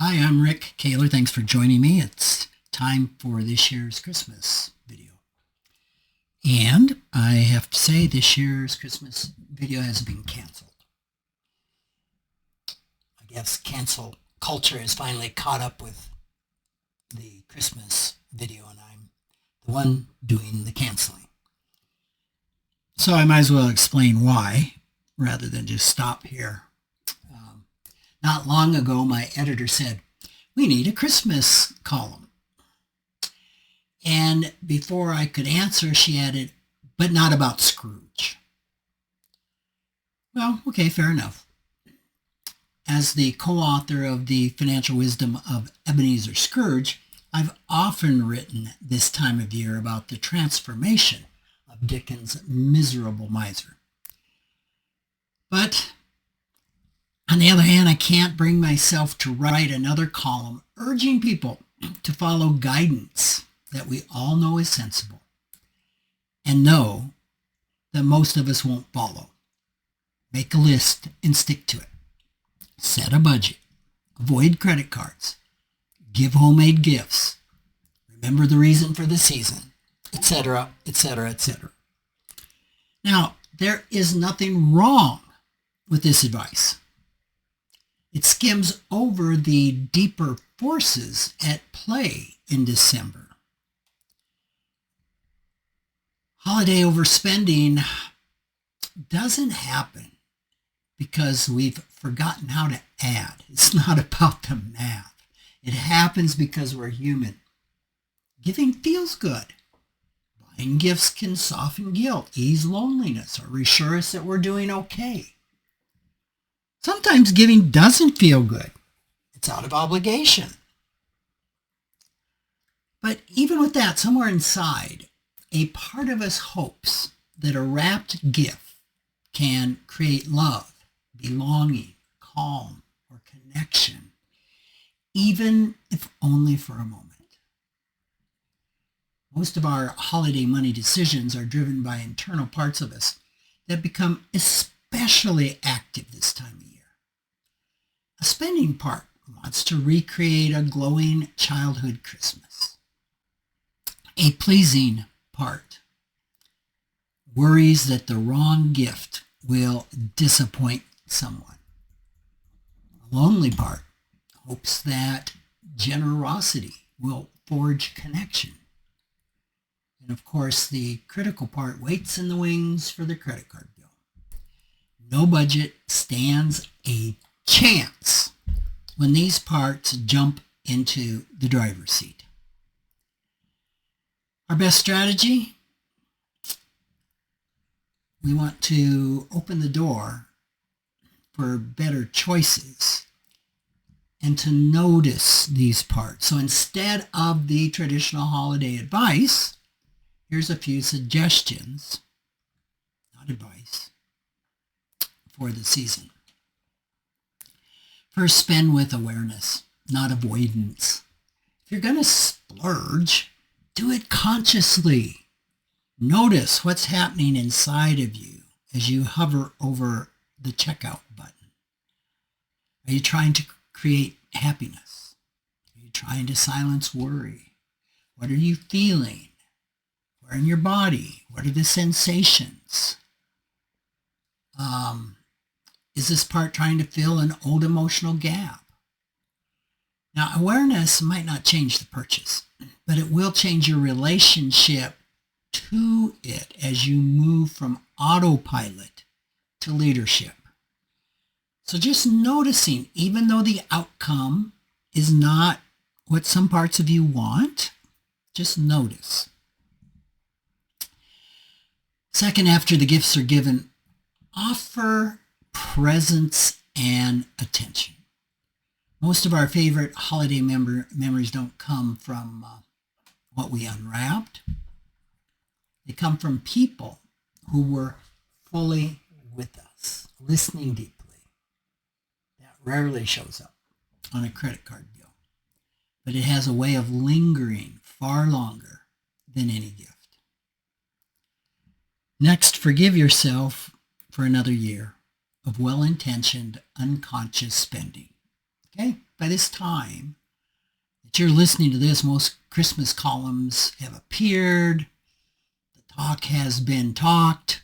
Hi, I'm Rick Kaler. Thanks for joining me. It's time for this year's Christmas video. And I have to say this year's Christmas video has been canceled. I guess cancel culture has finally caught up with the Christmas video and I'm the one doing the canceling. So I might as well explain why rather than just stop here. Not long ago, my editor said, we need a Christmas column. And before I could answer, she added, but not about Scrooge. Well, okay, fair enough. As the co-author of The Financial Wisdom of Ebenezer Scrooge, I've often written this time of year about the transformation of Dickens' miserable miser. But on the other hand, I can't bring myself to write another column urging people to follow guidance that we all know is sensible and know that most of us won't follow. Make a list and stick to it. Set a budget. Avoid credit cards. Give homemade gifts. Remember the reason for the season, etc., etc., etc. Now, there is nothing wrong with this advice. It skims over the deeper forces at play in December. Holiday overspending doesn't happen because we've forgotten how to add. It's not about the math. It happens because we're human. Giving feels good. Buying gifts can soften guilt, ease loneliness, or reassure us that we're doing okay. Sometimes giving doesn't feel good. It's out of obligation. But even with that, somewhere inside, a part of us hopes that a wrapped gift can create love, belonging, calm, or connection, even if only for a moment. Most of our holiday money decisions are driven by internal parts of us that become especially active this time of year. A spending part wants to recreate a glowing childhood Christmas. A pleasing part worries that the wrong gift will disappoint someone. A lonely part hopes that generosity will forge connection. And of course, the critical part waits in the wings for the credit card bill. No budget stands a chance when these parts jump into the driver's seat. Our best strategy? We want to open the door for better choices and to notice these parts. So instead of the traditional holiday advice, here's a few suggestions, not advice, for the season. First, spend with awareness, not avoidance. If you're going to splurge, do it consciously. Notice what's happening inside of you as you hover over the checkout button. Are you trying to create happiness? Are you trying to silence worry? What are you feeling? Where in your body? What are the sensations? Is this part trying to fill an old emotional gap? Now, awareness might not change the purchase, but it will change your relationship to it as you move from autopilot to leadership. So just noticing, even though the outcome is not what some parts of you want, just notice. Second, after the gifts are given, offer presence and attention. Most of our favorite holiday memories don't come from what we unwrapped. They come from people who were fully with us, listening deeply. That rarely shows up on a credit card bill, but it has a way of lingering far longer than any gift. Next, forgive yourself for another year of well-intentioned, unconscious spending. Okay? by this time that you're listening to this, most Christmas columns have appeared, the talk has been talked,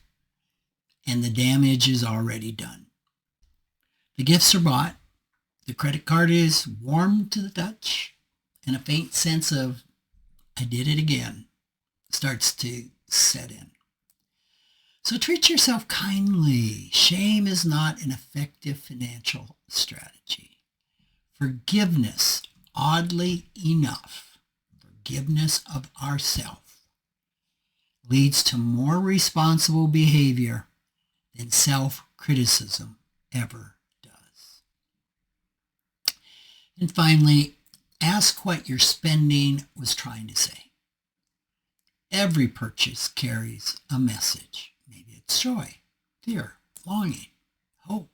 and the damage is already done. The gifts are bought, the credit card is warmed to the touch, and a faint sense of, I did it again, starts to set in. So treat yourself kindly. Shame is not an effective financial strategy. Forgiveness, oddly enough, forgiveness of ourself, leads to more responsible behavior than self-criticism ever does. And finally, ask what your spending was trying to say. Every purchase carries a message. Maybe it's joy, fear, longing, hope.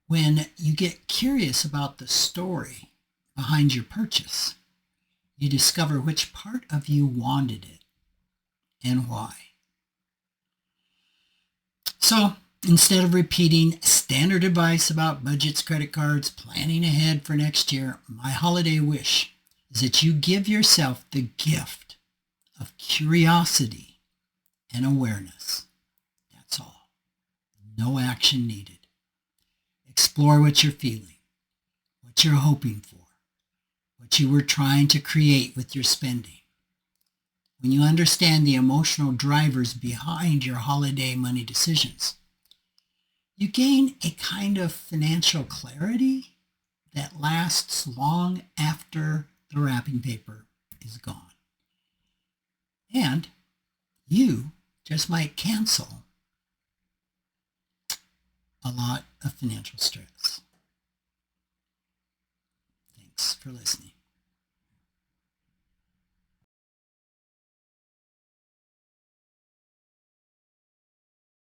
When you get curious about the story behind your purchase, you discover which part of you wanted it and why. So instead of repeating standard advice about budgets, credit cards, planning ahead for next year, my holiday wish is that you give yourself the gift of curiosity and awareness. That's all. No action needed. Explore what you're feeling, what you're hoping for, what you were trying to create with your spending. When you understand the emotional drivers behind your holiday money decisions, you gain a kind of financial clarity that lasts long after the wrapping paper is gone. And you just might cancel a lot of financial stress. Thanks for listening.